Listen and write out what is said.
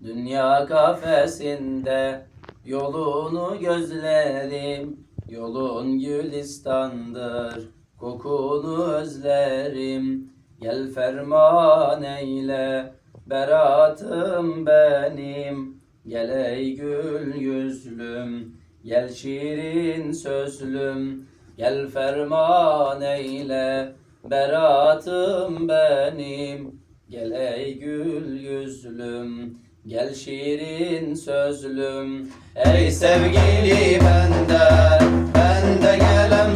Dünya kafesinde yolunu gözlerim, yolun gülistandır, kokunu özlerim. Gel ferman eyle, beratım benim, gel ey gül yüzlüm, gel şirin sözlüm. Gel ferman eyle, beratım benim, gel ey gül yüzlüm, gel şirin sözlüm. Ey sevgili benden, ben de gelem